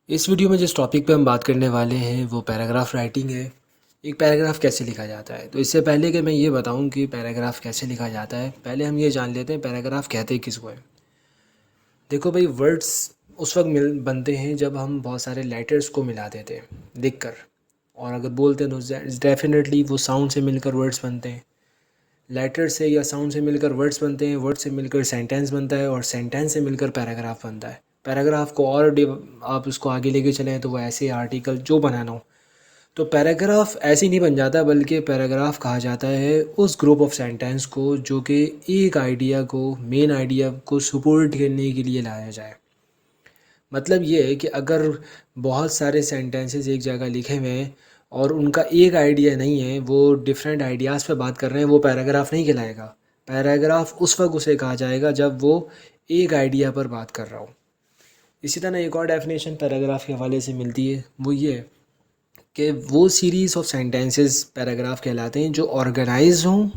इस वीडियो में जिस टॉपिक पे हम बात करने वाले हैं वो पैराग्राफ राइटिंग है। एक पैराग्राफ कैसे लिखा जाता है। तो इससे पहले कि मैं ये बताऊं कि पैराग्राफ कैसे लिखा जाता है, पहले हम ये जान लेते हैं पैराग्राफ कहते किसको है। देखो भाई, वर्ड्स उस वक्त मिल बनते हैं जब हम बहुत सारे लेटर्स को मिला देते हैं लिख कर। और अगर बोलते हैं तो डेफिनेटली वो साउंड से मिलकर वर्ड्स बनते हैं। लेटर से या साउंड से मिलकर वर्ड्स बनते हैं, वर्ड से मिलकर सेंटेंस बनता है और सेंटेंस से मिलकर पैराग्राफ बनता है। पैराग्राफ को और आप उसको आगे लेके चलें तो वो ऐसे आर्टिकल जो बनाना हो। तो पैराग्राफ ऐसे ही नहीं बन जाता, बल्कि पैराग्राफ कहा जाता है उस ग्रुप ऑफ सेंटेंस को जो कि एक आइडिया को, मेन आइडिया को सपोर्ट करने के लिए लाया जाए। मतलब ये है कि अगर बहुत सारे सेंटेंसेस एक जगह लिखे हुए हैं और उनका एक आइडिया नहीं है, वो डिफरेंट आइडियाज़ पे बात कर रहे हैं, वो पैराग्राफ नहीं कहलाएगा। पैराग्राफ उस वक्त उसे कहा जाएगा जब वो एक आइडिया पर बात कर रहा हो। इसी तरह एक और डेफिनेशन पैराग्राफ के हवाले से मिलती है, वो ये है कि वो सीरीज़ ऑफ सेंटेंसेस पैराग्राफ कहलाते हैं जो ऑर्गेनाइज हों।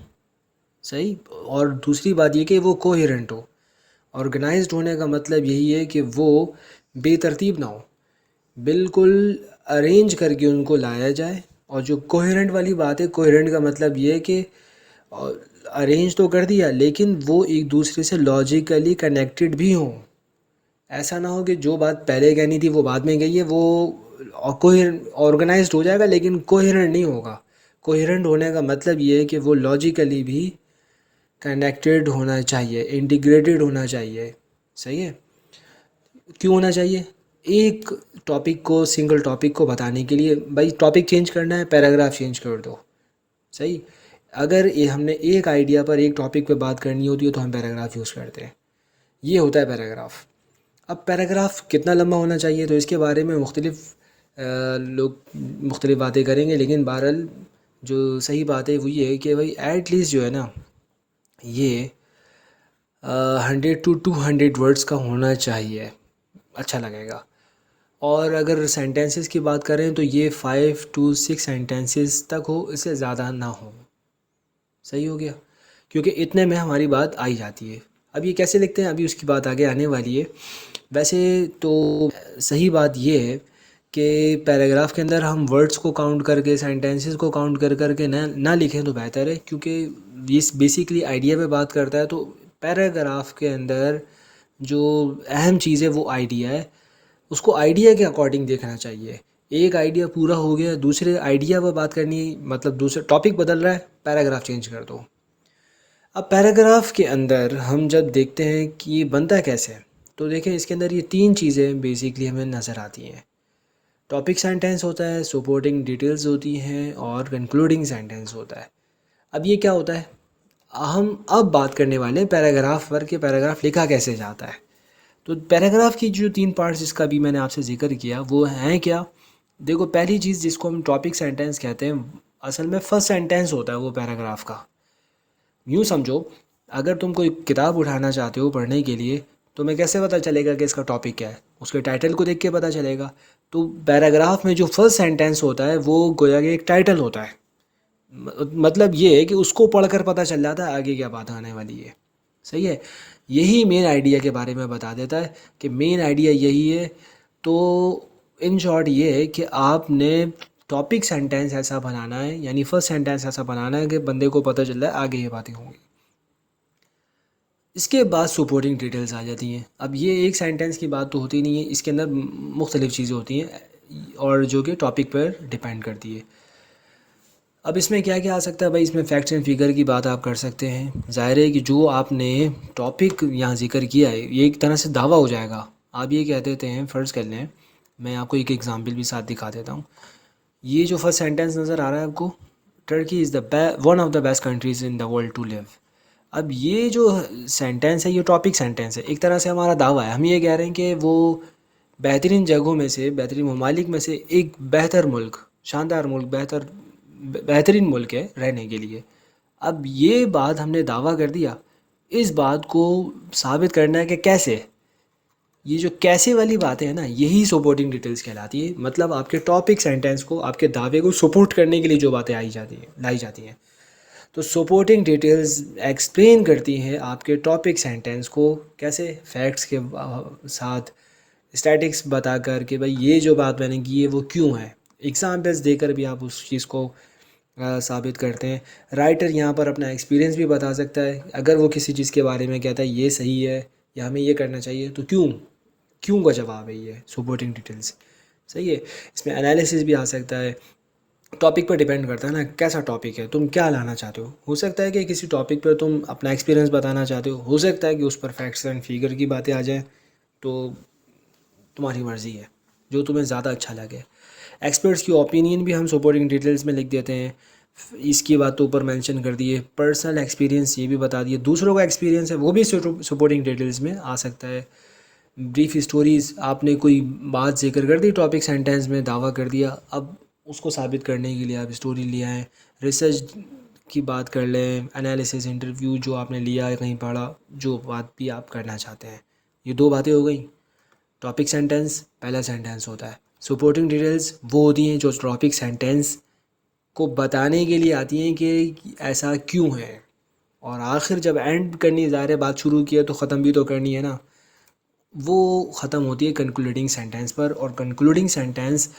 सही। और दूसरी बात ये कि वो कोहेरेंट हो। ऑर्गेनाइज्ड होने का मतलब यही है कि वो बेतरतीब ना हो, बिल्कुल अरेंज करके उनको लाया जाए। और जो कोहेरेंट वाली बात है, कोहेरेंट का मतलब ये है कि अरेंज तो कर दिया लेकिन वो एक दूसरे से लॉजिकली कनेक्टेड भी हों। ऐसा ना हो कि जो बात पहले कहनी थी वो बाद में गई है, वो ऑर्गेनाइज्ड हो जाएगा लेकिन कोहेरेंट नहीं होगा। कोहेरेंट होने का मतलब ये है कि वो लॉजिकली भी कनेक्टेड होना चाहिए, इंटीग्रेटेड होना चाहिए। सही है। क्यों होना चाहिए? एक टॉपिक को, सिंगल टॉपिक को बताने के लिए भाई टॉपिक चेंज करना है, पैराग्राफ चेंज कर दो। सही। अगर ये हमने एक आइडिया पर, एक टॉपिक पे बात करनी होती है तो हम पैराग्राफ यूज़ करते हैं। ये होता है पैराग्राफ। अब पैराग्राफ कितना लंबा होना चाहिए तो इसके बारे में मुख्तलिफ लोग मुख्तलिफ बातें करेंगे, लेकिन बहरहाल जो सही बात है वो ये है कि भाई एट लीस्ट जो है ना, ये 100 to 200 वर्ड्स का होना चाहिए, अच्छा लगेगा। और अगर सेंटेंसेस की बात करें तो ये 5 to 6 सेंटेंसेस तक हो, इससे ज़्यादा ना हो। सही हो गया। क्योंकि इतने में हमारी बात आई जाती है। अब ये कैसे लिखते हैं, अभी उसकी बात आगे आने वाली है। वैसे तो सही बात ये है कि पैराग्राफ के अंदर हम वर्ड्स को काउंट करके, सेंटेंसेस को काउंट कर करके ना लिखें तो बेहतर है, क्योंकि ये बेसिकली आइडिया पे बात करता है। तो पैराग्राफ के अंदर जो अहम चीज़ है वो आइडिया है। उसको आइडिया के अकॉर्डिंग देखना चाहिए। एक आइडिया पूरा हो गया, दूसरे आइडिया पर बात करनी, मतलब दूसरा टॉपिक बदल रहा है, पैराग्राफ चेंज कर दो। अब पैराग्राफ के अंदर हम जब देखते हैं कि ये बनता कैसे है, तो देखें इसके अंदर ये तीन चीज़ें बेसिकली हमें नज़र आती हैं। टॉपिक सेंटेंस होता है, सपोर्टिंग डिटेल्स होती हैं और कंक्लूडिंग सेंटेंस होता है। अब ये क्या होता है, हम अब बात करने वाले हैं पैराग्राफ पर कि पैराग्राफ लिखा कैसे जाता है। तो पैराग्राफ की जो तीन पार्ट्स जिसका भी मैंने आपसे जिक्र किया वो हैं क्या। देखो, पहली चीज़ जिसको हम टॉपिक सेंटेंस कहते हैं, असल में फर्स्ट सेंटेंस होता है वो पैराग्राफ का। यूँ समझो, अगर तुम कोई किताब उठाना चाहते हो पढ़ने के लिए, तुम्हें कैसे पता चलेगा कि इसका टॉपिक क्या है? उसके टाइटल को देख के पता चलेगा। तो पैराग्राफ में जो फर्स्ट सेंटेंस होता है वो गोया कि एक टाइटल होता है। मतलब ये है कि उसको पढ़कर पता चल जाता है आगे क्या बात आने वाली है। सही है। यही मेन आइडिया के बारे में बता देता है कि मेन आइडिया यही है। तो इन शॉर्ट ये है कि आपने टॉपिक सेंटेंस ऐसा बनाना है, यानी फर्स्ट सेंटेंस ऐसा बनाना है कि बंदे को पता चल रहा है आगे ये बातें होंगी। इसके बाद सपोर्टिंग डिटेल्स आ जाती हैं। अब ये एक सेंटेंस की बात तो होती नहीं है, इसके अंदर मुख्तलिफ चीज़ें होती हैं और जो कि टॉपिक पर डिपेंड करती है। अब इसमें क्या क्या आ सकता है भाई, इसमें फैक्ट्स एंड फिगर की बात आप कर सकते हैं। ज़ाहिर है कि जो आपने टॉपिक यहाँ जिक्र किया है ये एक तरह से दावा हो जाएगा। आप ये कह देते हैं, फ़र्ज़ कर लें, मैं आपको एक एग्ज़ाम्पल भी साथ दिखा देता हूँ। ये जो फर्स्ट सेंटेंस नज़र आ रहा है आपको, Turkey is the one of the best countries in the world to live. अब ये जो सेंटेंस है ये टॉपिक सेंटेंस है, एक तरह से हमारा दावा है। हम ये कह रहे हैं कि वो बेहतरीन जगहों में से, बेहतरीन ममालिक में से एक बेहतर मुल्क, शानदार मुल्क, बेहतरीन मुल्क है रहने के लिए। अब ये बात हमने दावा कर दिया। इस बात को साबित करना है कि कैसे, ये जो कैसे वाली बातें हैं ना, यही सपोर्टिंग डिटेल्स कहलाती है। मतलब आपके टॉपिक सेंटेंस को, आपके दावे को सपोर्ट करने के लिए जो बातें लाई जाती हैं। तो सपोर्टिंग डिटेल्स एक्सप्लेन करती हैं आपके टॉपिक सेंटेंस को कैसे, फैक्ट्स के साथ, स्टैटिक्स बता कर कि भाई ये जो बात मैंने की है वो क्यों है। एग्जाम्पल्स देकर भी आप उस चीज़ को साबित करते हैं। राइटर यहाँ पर अपना एक्सपीरियंस भी बता सकता है। अगर वो किसी चीज़ के बारे में कहता है ये सही है या हमें ये करना चाहिए, तो क्यों, क्यों का जवाब है ये सपोर्टिंग डिटेल्स। सही है। इसमें एनालिसिस भी आ सकता है। टॉपिक पर डिपेंड करता है ना, कैसा टॉपिक है, तुम क्या लाना चाहते हो सकता है कि किसी टॉपिक पर तुम अपना एक्सपीरियंस बताना चाहते हो सकता है कि उस पर फैक्ट्स एंड फिगर की बातें आ जाएँ, तो तुम्हारी मर्ज़ी है, जो तुम्हें ज़्यादा अच्छा लगे। एक्सपर्ट्स की ओपिनियन भी हम सपोर्टिंग डिटेल्स में लिख देते हैं। इसकी बातों पर मेंशन कर दिए। पर्सनल एक्सपीरियंस ये भी बता दिए। दूसरों का एक्सपीरियंस है वो भी सपोर्टिंग डिटेल्स में आ सकता है। ब्रीफ स्टोरीज़, आपने कोई बात जिक्र कर दी, टॉपिक सेंटेंस में दावा कर दिया, अब उसको साबित करने के लिए आप स्टोरी ले आएँ। रिसर्च की बात कर लें, एनालिसिस, इंटरव्यू जो आपने लिया है, कहीं पढ़ा, जो बात भी आप करना चाहते हैं। ये दो बातें हो गई। टॉपिक सेंटेंस पहला सेंटेंस होता है। सपोर्टिंग डिटेल्स वो होती हैं जो टॉपिक सेंटेंस को बताने के लिए आती हैं कि ऐसा क्यों है। और आखिर जब एंड करनी, ज़ाहिर है बात शुरू की है तो ख़त्म भी तो करनी है ना, वो ख़त्म होती है कंक्लूडिंग सेंटेंस पर। और कंक्लूडिंग सेंटेंस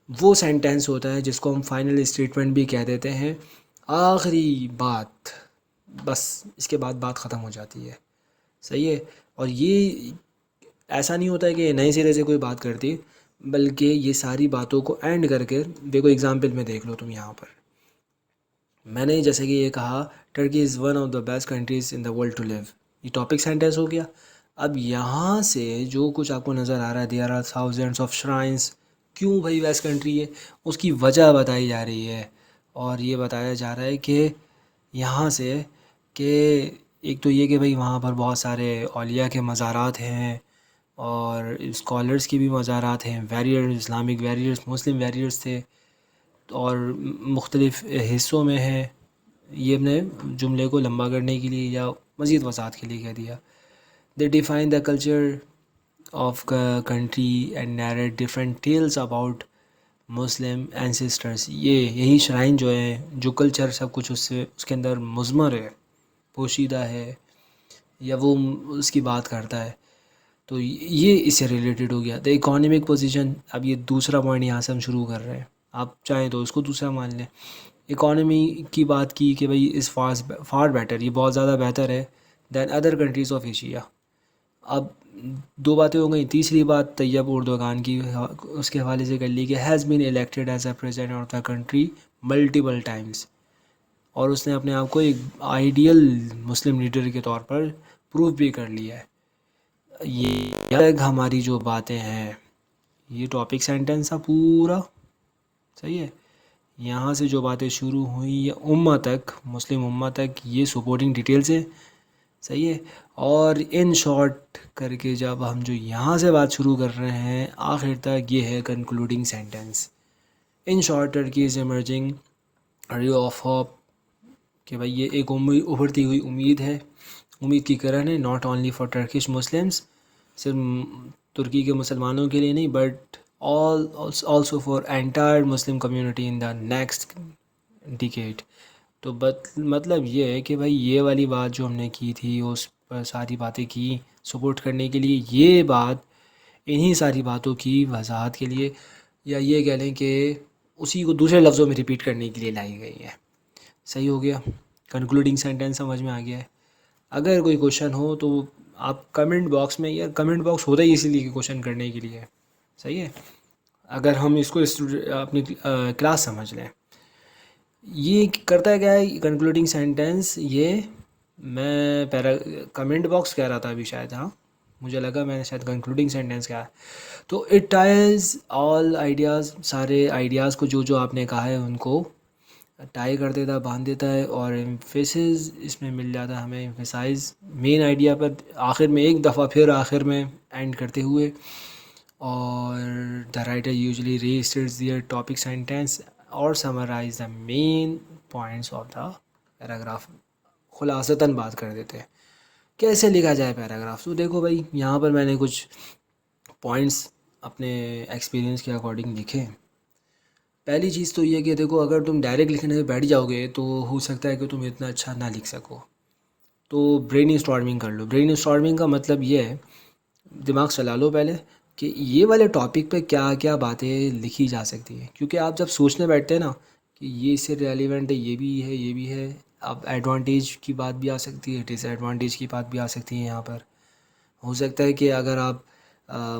वो सेंटेंस होता है जिसको हम फाइनल स्टेटमेंट भी कह देते हैं, आखिरी बात। बस इसके बाद बात ख़त्म हो जाती है। सही है। और ये ऐसा नहीं होता है कि नए सिरे से कोई बात करती, बल्कि ये सारी बातों को एंड करके, देखो एग्जाम्पल में देख लो तुम यहाँ पर, मैंने जैसे कि ये कहा, Turkey is one of the best countries in the world to live. ये टॉपिक सेंटेंस हो गया। अब यहाँ से जो कुछ आपको नज़र आ रहा है, there are thousands of shrines, क्यों भाई बेस्ट कंट्री है, उसकी वजह बताई जा रही है। और ये बताया जा रहा है कि यहाँ से कि एक तो ये कि भाई वहाँ पर बहुत सारे औलिया के मज़ारात हैं और स्कॉलर्स की भी मज़ारात हैं, वैरियर्स, इस्लामिक वैरियर्स, मुस्लिम वैरियर्स थे और मुख्तलिफ़ हिस्सों में है। ये हमने जुमले को लंबा करने के लिए या मज़ीद वसात के लिए कह दिया। They define the culture of country and narrate different tales about Muslim ancestors. ये यही श्राइन जो है, जो कल्चर सब कुछ उससे उसके अंदर मुज़मर है, पोशीदा है, या वो उसकी बात करता है, तो ये इससे रिलेटेड हो गया। द इकोनॉमिक पोजीशन, अब ये दूसरा पॉइंट यहाँ से हम शुरू कर रहे हैं, आप चाहें तो इसको दूसरा मान लें। इकोनॉमी की बात की कि भाई इज़ फार बेटर, ये बहुत ज़्यादा बेहतर है than other countries of Asia. अब दो बातें हो गई। तीसरी बात तैयब उर्दोगान की, उसके हवाले से कर ली कि has been elected as a president of the country multiple times, और उसने अपने आप को एक आइडियल मुस्लिम लीडर के तौर पर प्रूव भी कर लिया है। ये अलग हमारी जो बातें हैं, ये टॉपिक सेंटेंस था पूरा। सही है। यहाँ से जो बातें शुरू हुई ये उम्मा तक, मुस्लिम उम्मा तक, ये सपोर्टिंग डिटेल्स है। सही है। और इन शॉर्ट करके जब हम जो यहाँ से बात शुरू कर रहे हैं आखिर तक, ये है concluding sentence. In short Turkey is emerging ray of hope, कि भाई ये एक उभरती हुई उम्मीद है, उम्मीद की किरण है, not only for Turkish Muslims, सिर्फ तुर्की के मुसलमानों के लिए नहीं, but also for entire Muslim community in the next decade. तो मतलब ये है कि भाई ये वाली बात जो हमने की थी, उस पर सारी बातें की सपोर्ट करने के लिए, ये बात इन्हीं सारी बातों की वजाहत के लिए, या ये कह लें कि उसी को दूसरे लफ्ज़ों में रिपीट करने के लिए लाई गई है। सही हो गया। कंक्लूडिंग सेंटेंस समझ में आ गया है। अगर कोई क्वेश्चन हो तो आप कमेंट बॉक्स में, या कमेंट बॉक्स होता ही इसीलिए कि क्वेश्चन करने के लिए। सही है। अगर हम इसको अपनी क्लास समझ लें, ये करता है क्या है कंक्लूडिंग सेंटेंस, ये मैं कमेंट बॉक्स कह रहा था अभी शायद, हाँ मुझे लगा मैंने शायद कंक्लूडिंग सेंटेंस कहा। तो इट टाइज ऑल आइडियाज़, सारे आइडियाज़ को जो जो आपने कहा है उनको टाई कर देता, बांध देता है, और एम्फेसिस इसमें मिल जाता है हमें, एम्फेसाइज मेन आइडिया पर आखिर में, एक दफ़ा फिर आखिर में एंड करते हुए। और the writer usually restates their topic sentence और summarise the main points of the paragraph. खुलासतन बात कर देते हैं कैसे लिखा जाए पैराग्राफ। तो देखो भाई यहाँ पर मैंने कुछ पॉइंट्स अपने एक्सपीरियंस के अकॉर्डिंग लिखे। पहली चीज़ तो ये कि देखो, अगर तुम डायरेक्ट लिखने में बैठ जाओगे तो हो सकता है कि तुम इतना अच्छा ना लिख सको, तो ब्रेन स्टॉर्मिंग कर लो। ब्रेन स्टॉर्मिंग का मतलब ये है, दिमाग चला लो पहले, कि ये वाले टॉपिक पे क्या क्या बातें लिखी जा सकती हैं, क्योंकि आप जब सोचने बैठते हैं ना कि ये इससे रेलिवेंट है, ये भी है, ये भी है, अब एडवांटेज की बात भी आ सकती है, डिसएडवांटेज की बात भी आ सकती है यहाँ पर। हो सकता है कि अगर आप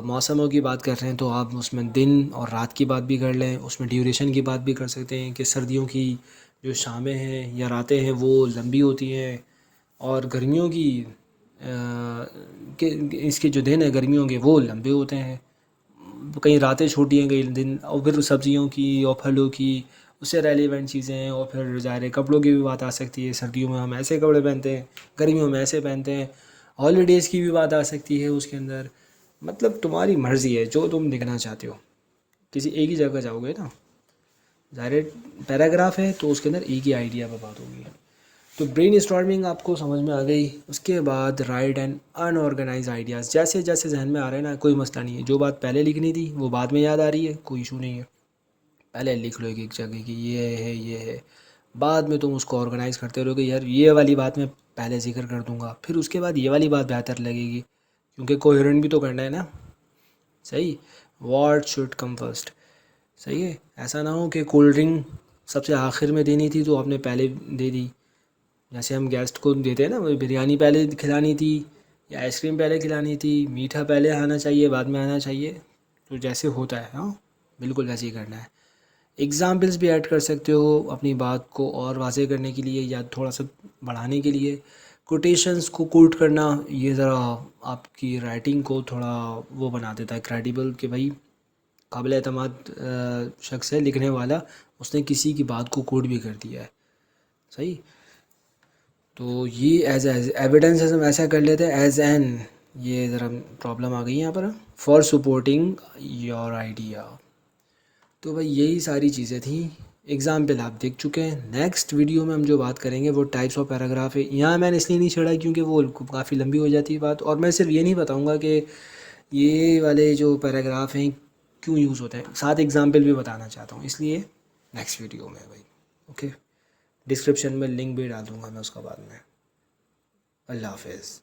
मौसमों की बात कर रहे हैं तो आप उसमें दिन और रात की बात भी कर लें, उसमें ड्यूरेशन की बात भी कर सकते हैं कि सर्दियों की जो शामें हैं या रातें हैं वो लंबी होती हैं, और गर्मियों की कि इसके जो दिन है गर्मियों के वो लंबे होते हैं। कई रातें छोटी हैं, कई दिन। और फिर सब्जियों की और फलों की उससे रेलिवेंट चीज़ें हैं। और फिर ज़ाहिर कपड़ों की भी बात आ सकती है, सर्दियों में हम ऐसे कपड़े पहनते हैं, गर्मियों में ऐसे पहनते हैं। हॉलीडेज़ की भी बात आ सकती है उसके अंदर। मतलब तुम्हारी मर्ज़ी है जो तुम लिखना चाहते हो। किसी एक ही जगह जाओगे ना, ज़ाहिर पैराग्राफ है तो उसके अंदर एक ही आइडिया पर बात होगी। तो ब्रेन स्टॉर्मिंग आपको समझ में आ गई। उसके बाद राइट एंड अनऑर्गेनाइज आइडियाज़, जैसे जैसे जहन में आ रहे हैं ना, कोई मसला नहीं है। जो बात पहले लिखनी थी वो बाद में याद आ रही है, कोई इशू नहीं है। पहले लिख लो एक जगह कि ये है, ये है। बाद में तुम उसको ऑर्गेनाइज़ करते रहोगे, यार ये वाली बात मैं पहले जिक्र कर दूंगा, फिर उसके बाद ये वाली बात बेहतर लगेगी, क्योंकि कोहेरेंट भी तो करना है ना। सही। What should come first. सही है। ऐसा ना हो कि कोल्ड ड्रिंक सबसे आखिर में देनी थी तो आपने पहले दे दी। जैसे हम गेस्ट को देते हैं ना, वो बिरयानी पहले खिलानी थी या आइसक्रीम पहले खिलानी थी, मीठा पहले आना चाहिए बाद में आना चाहिए। तो जैसे होता है, हाँ बिल्कुल वैसे ही करना है। एग्ज़ाम्पल्स भी ऐड कर सकते हो अपनी बात को और वाज़ेह करने के लिए या थोड़ा सा बढ़ाने के लिए। कोटेशंस को कोट करना ये ज़रा आपकी राइटिंग को थोड़ा वो बना देता है क्रेडिबल, कि भाई काबिल एतमाद शख्स है लिखने वाला, उसने किसी की बात को कोट भी कर दिया है। सही। तो ये एज एविडेंस हम ऐसा कर लेते हैं, एज एन, ये ज़रा प्रॉब्लम आ गई यहाँ पर, फॉर सपोर्टिंग योर आइडिया। तो भाई यही सारी चीज़ें थी। एग्ज़ाम्पल आप देख चुके हैं। नेक्स्ट वीडियो में हम जो बात करेंगे वो टाइप्स ऑफ पैराग्राफ है। यहाँ मैंने इसलिए नहीं छेड़ा क्योंकि वो काफ़ी लंबी हो जाती है बात, और मैं सिर्फ ये नहीं बताऊँगा कि ये वाले जो पैराग्राफ हैं क्यों यूज़ होते हैं, साथ एग्ज़ाम्पल भी बताना चाहता हूँ, इसलिए नेक्स्ट वीडियो में भाई। ओके, डिस्क्रिप्शन में लिंक भी डाल दूँगा मैं उसका बाद में। अल्लाह हाफ़िज़।